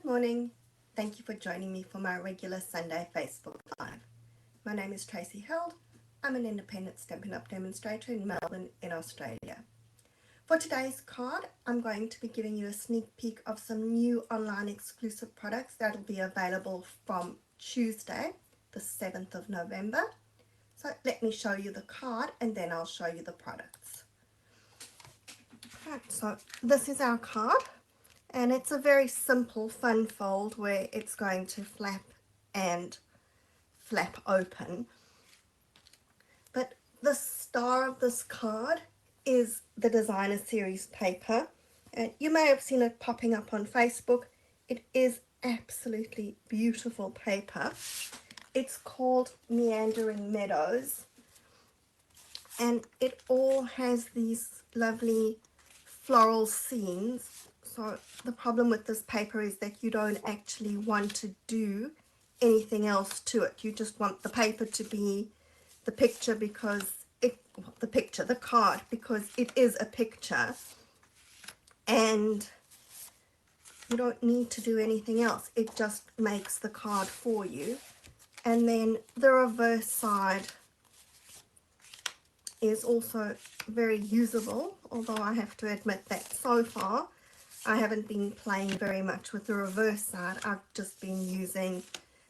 morning. Thank you for joining me for my regular Sunday Facebook Live. My name is Tracy Held. I'm an independent Stampin' Up! Demonstrator in Melbourne in Australia. For today's card, I'm going to be giving you a sneak peek of some new online exclusive products that will be available from Tuesday, the 7th of November. So let me show you the card and then I'll show you the products. Right, so this is our card. And it's a very simple fun fold where it's going to flap and flap open. But the star of this card is the designer series paper. And you may have seen it popping up on Facebook. It is absolutely beautiful paper. It's called Meandering Meadows. And it all has these lovely floral scenes. So the problem with this paper is that you don't actually want to do anything else to it. You just want the paper to be the picture because the card, because it is a picture and you don't need to do anything else. It just makes the card for you. And then the reverse side is also very usable, although I have to admit that so far I haven't been playing very much with the reverse side. I've just been using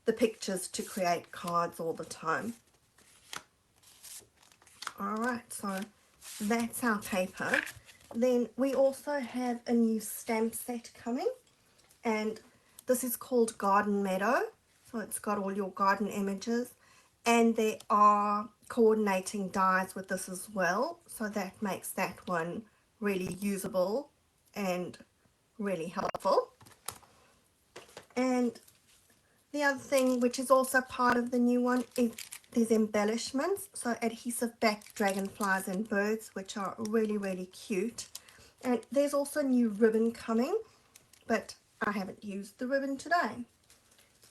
the pictures to create cards all the time. Alright, so that's our paper. Then we also have a new stamp set coming, and this is called Garden Meadow. So it's got all your garden images, and there are coordinating dies with this as well, so that makes that one really usable and really helpful. And the other thing, which is also part of the new one, is these embellishments. So adhesive back dragonflies and birds, which are really cute. And there's also new ribbon coming, but I haven't used the ribbon today.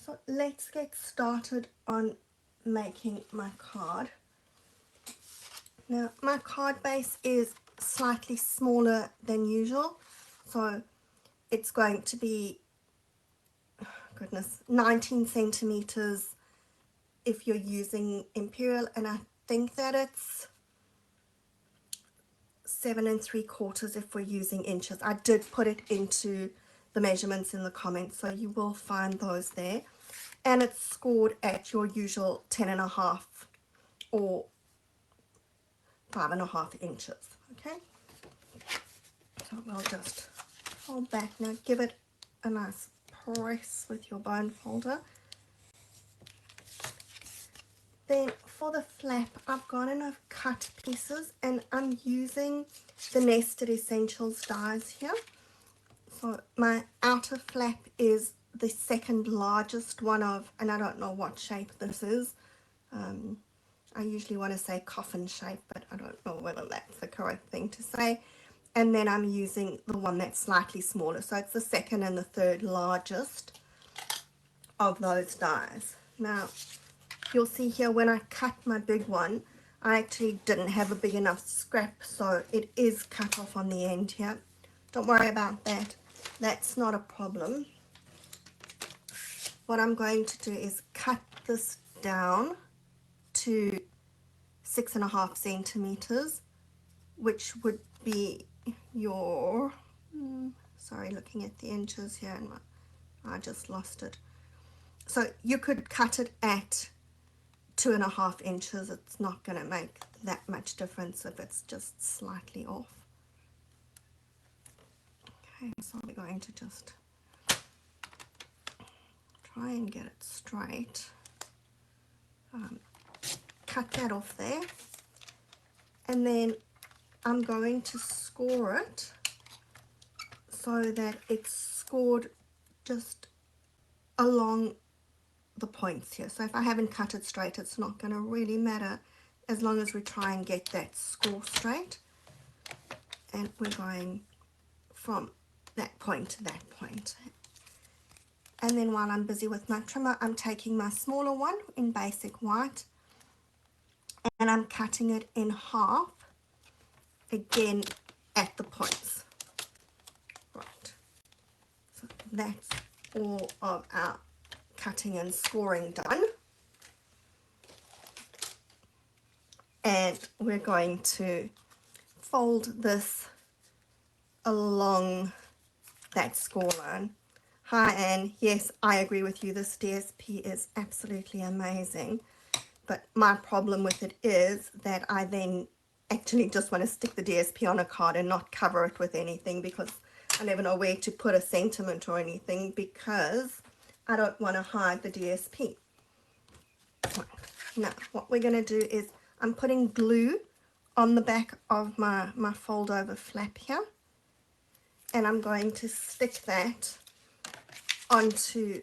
So let's get started on making my card. Now my card base is slightly smaller than usual, so it's going to be, 19 centimeters if you're using Imperial, and I think that it's 7 3/4 if we're using inches. I did put it into the measurements in the comments, so you will find those there. And it's scored at your usual 10.5 or 5.5 inches. Okay, so we'll just fold back now. Give it a nice press with your bone folder. Then for the flap, I've gone and I've cut pieces, and I'm using the Nested Essentials dies here. So my outer flap is the second largest one of, and I don't know what shape this is. I usually want to say coffin shape, but I don't know whether that's the correct thing to say. And then I'm using the one that's slightly smaller, so it's the second and the third largest of those dies. Now you'll see here when I cut my big one, I actually didn't have a big enough scrap, so it is cut off on the end here. Don't worry about that, that's not a problem. What I'm going to do is cut this down to 6.5 centimeters, which would be your, sorry, looking at the inches here, and I just lost it. So you could cut it at 2.5 inches. It's not going to make that much difference if it's just slightly off. Okay, so we're going to just try and get it straight. Cut that off there, and then I'm going to score it so that it's scored just along the points here. So if I haven't cut it straight, it's not going to really matter as long as we try and get that score straight. And we're going from that point to that point. And then while I'm busy with my trimmer, I'm taking my smaller one in basic white, and I'm cutting it in half again at the points. Right, so that's all of our cutting and scoring done. And we're going to fold this along that score line. Hi Anne, yes, I agree with you, this DSP is absolutely amazing, but my problem with it is that I then actually just want to stick the DSP on a card and not cover it with anything, because I never know where to put a sentiment or anything, because I don't want to hide the DSP. Now what we're going to do is I'm putting glue on the back of my fold over flap here, and I'm going to stick that onto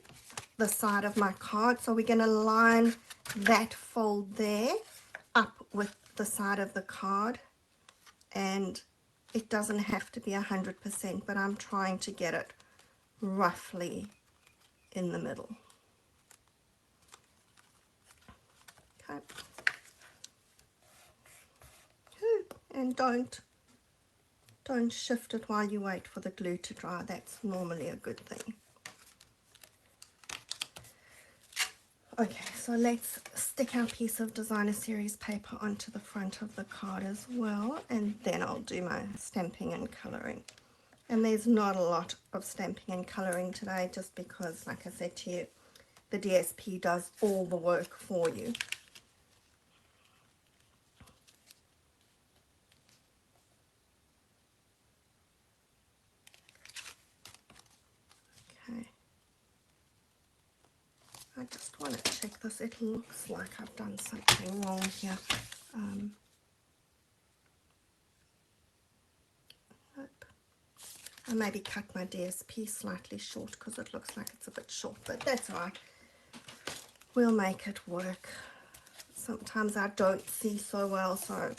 the side of my card. So we're going to line that fold there up with the side of the card, and it doesn't have to be 100%, but I'm trying to get it roughly in the middle. Okay. And don't shift it while you wait for the glue to dry. That's normally a good thing. Okay, so let's stick our piece of designer series paper onto the front of the card as well, and then I'll do my stamping and colouring. And there's not a lot of stamping and colouring today, just because, like I said to you, the DSP does all the work for you. Okay. I just want to check this. It looks like I've done something wrong here. Nope. I maybe cut my DSP slightly short because it looks like it's a bit short, but that's all right. We'll make it work. Sometimes I don't see so well, so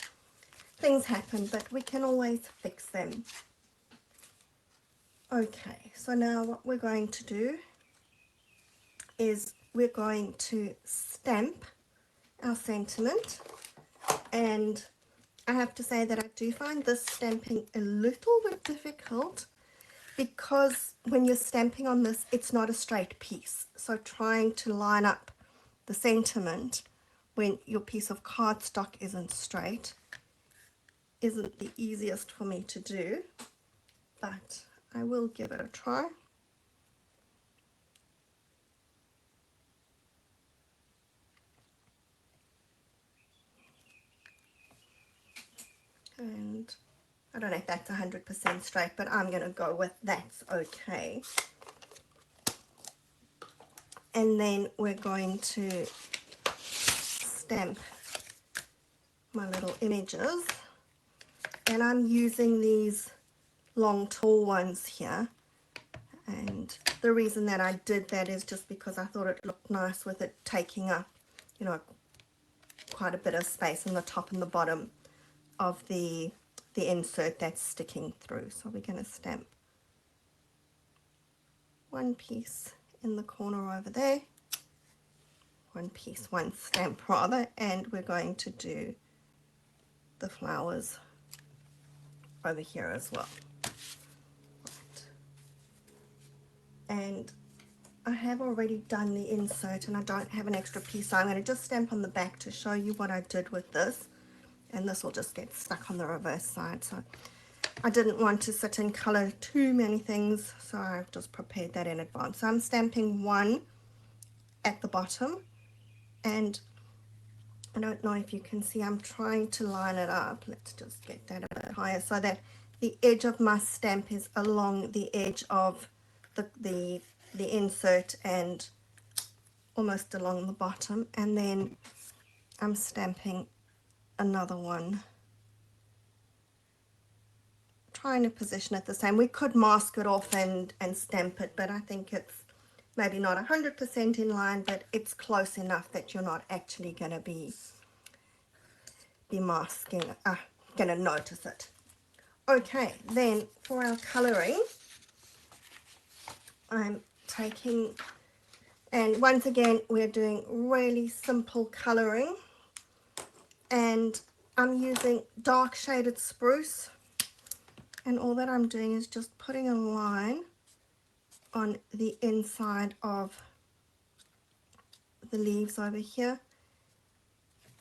things happen, but we can always fix them. Okay, so now what we're going to do is we're going to stamp our sentiment, and I have to say that I do find this stamping a little bit difficult, because when you're stamping on this, it's not a straight piece. So trying to line up the sentiment when your piece of cardstock isn't straight isn't the easiest for me to do, but I will give it a try. And I don't know if that's 100% straight, but I'm going to go with that's okay. And then we're going to stamp my little images, and I'm using these long tall ones here, and the reason that I did that is just because I thought it looked nice with it taking up, you know, quite a bit of space in the top and the bottom of the insert that's sticking through. So we're going to stamp one piece in the corner over there, one stamp rather, and we're going to do the flowers over here as well. Right. And I have already done the insert, and I don't have an extra piece, so I'm going to just stamp on the back to show you what I did with this, and this will just get stuck on the reverse side. So I didn't want to sit and colour too many things, so I've just prepared that in advance. So I'm stamping one at the bottom, and I don't know if you can see, I'm trying to line it up. Let's just get that a bit higher so that the edge of my stamp is along the edge of the insert and almost along the bottom, and then I'm stamping another one, trying to position it the same. We could mask it off and stamp it, but I think it's maybe not 100% in line, but it's close enough that you're not actually going to be masking, going to notice it. Okay, then for our colouring, I'm taking, and once again we're doing really simple colouring, and I'm using dark shaded spruce, and all that I'm doing is just putting a line on the inside of the leaves over here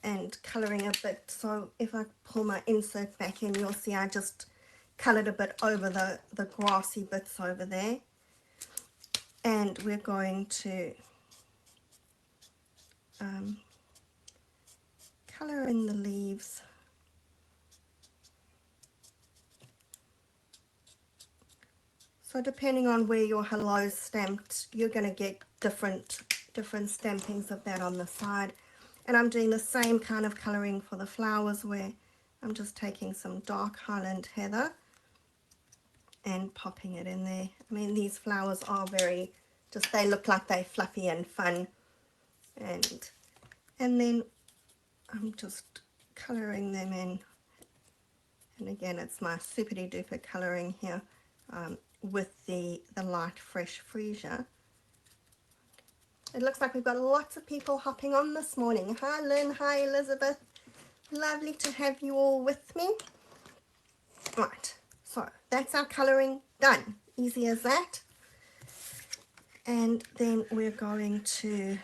and colouring a bit. So if I pull my insert back in, you'll see I just coloured a bit over the grassy bits over there. And we're going to colour in the leaves. So depending on where your hello's stamped, you're going to get different stampings of that on the side. And I'm doing the same kind of colouring for the flowers, where I'm just taking some dark Highland Heather and popping it in there. I mean, these flowers are very, they look like they're fluffy and fun. And then I'm just colouring them in. And again, it's my super duper colouring here with the light fresh freesia. It looks like we've got lots of people hopping on this morning. Hi Lynn, hi Elizabeth. Lovely to have you all with me. Right, so that's our colouring done. Easy as that. And then we're going to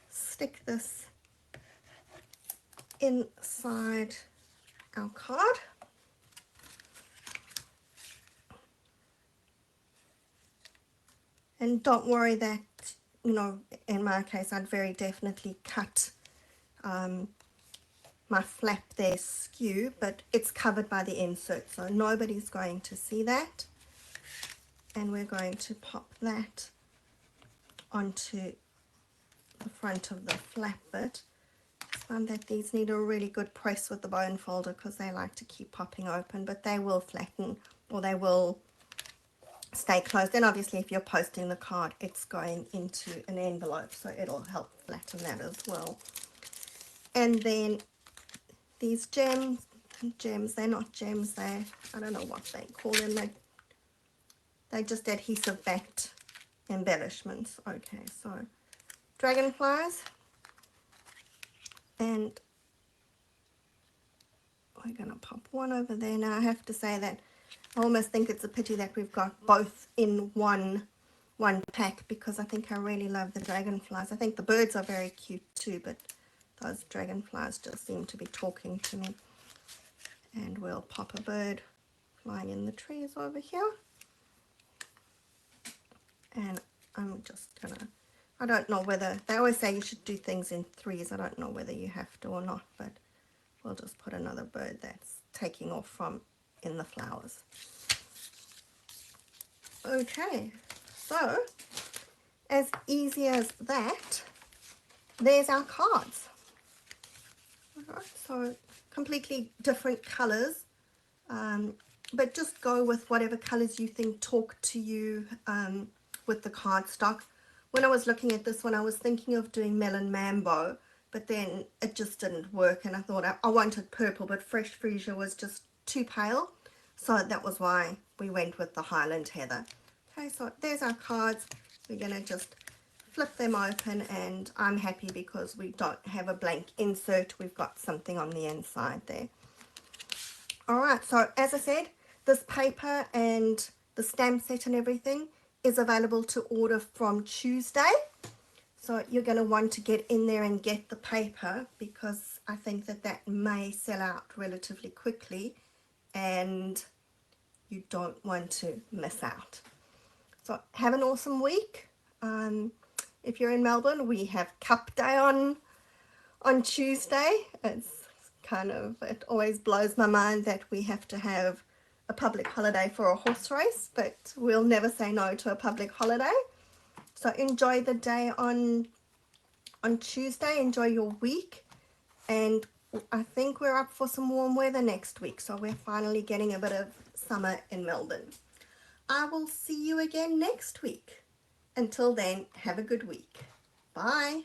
stick this inside our card. And don't worry that, you know, in my case, I'd very definitely cut my flap there skew, but it's covered by the insert, so nobody's going to see that. And we're going to pop that onto the front of the flap bit. I find that these need a really good press with the bone folder because they like to keep popping open, but they will flatten, or they will stay closed. And obviously if you're posting the card, it's going into an envelope, so it'll help flatten that as well. And then these gems, they're not gems, I don't know what they call them, they're just adhesive backed embellishments. Okay, so dragonflies, and we're going to pop one over there. Now I have to say that I almost think it's a pity that we've got both in one pack, because I think I really love the dragonflies. I think the birds are very cute too, but those dragonflies just seem to be talking to me. And we'll pop a bird flying in the trees over here. And I'm just gonna, I don't know whether, they always say you should do things in threes. I don't know whether you have to or not, but we'll just put another bird that's taking off from in the flowers. Okay, so as easy as that, there's our cards. Alright, so completely different colors, but just go with whatever colors you think talk to you with the cardstock. When I was looking at this one, I was thinking of doing melon mambo, but then it just didn't work, and I thought I wanted purple, but fresh freesia was just too pale, so that was why we went with the Highland Heather. Okay, so there's our cards. We're going to just flip them open, and I'm happy because we don't have a blank insert. We've got something on the inside there. Alright, so as I said, this paper and the stamp set and everything is available to order from Tuesday. So you're going to want to get in there and get the paper, because I think that may sell out relatively quickly and you don't want to miss out. So have an awesome week. If you're in Melbourne, we have Cup Day on Tuesday. It's kind of, it always blows my mind that we have to have a public holiday for a horse race, but we'll never say no to a public holiday. So enjoy the day on Tuesday, enjoy your week, and I think we're up for some warm weather next week, so we're finally getting a bit of summer in Melbourne. I will see you again next week. Until then, have a good week. Bye.